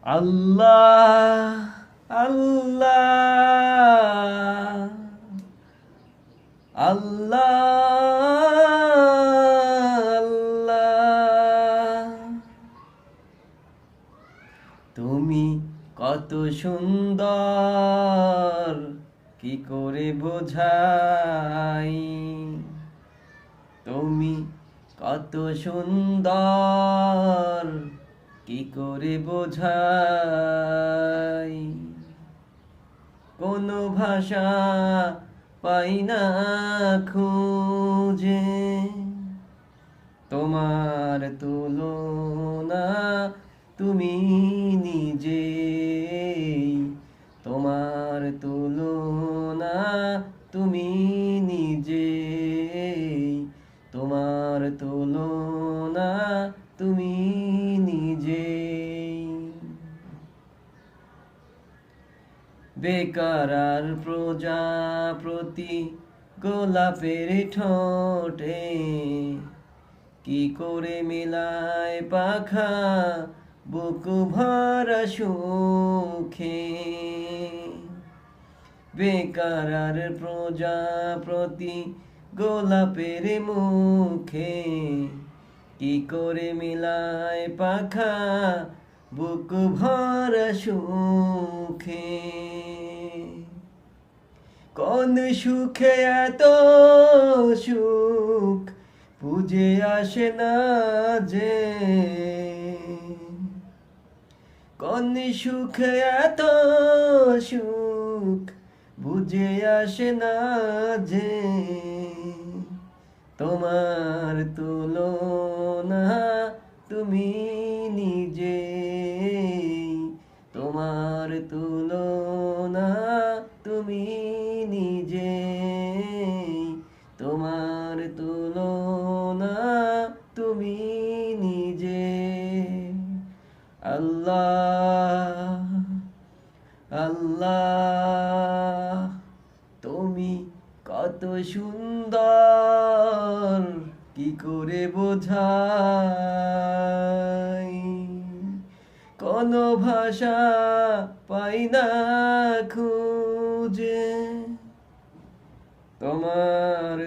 আল্লাহ আল্লাহ আল্লাহ আল্লাহ, তুমি কত সুন্দর কি করে বোঝাই, তুমি কত সুন্দর কি করে বোঝাই, কোনো ভাষা পাই না খুঁজে, তোমার তুলনা তুমি নিজে, তোমার তুলনা তুমি নিজে, তোমার তুলনা তুমি নিজে। বেকার আর প্রজাপতি গোলাপের ঠোঁটে কি করে মেলায় পাখা বুক ভরা সুখে, বেকার আর প্রজাপতি গোলাপের মুখে কি করে মেলায় পাখা বুক ভরা সুখে, কোন সুখে এত সুখ বুঝে আসে না যে, কোন সুখে এত সুখ বুঝে আসে না যে, তোমার তুলনা তুমি নিজে, তোমার তুলনা তুমি নিজে, তোমার তুলনা তুমি নিজে। আল্লাহ আল্লাহ, তুমি কত সুন্দর কি করে বোঝাই, কোনো ভাষা পাই না খুঁজে, তোমার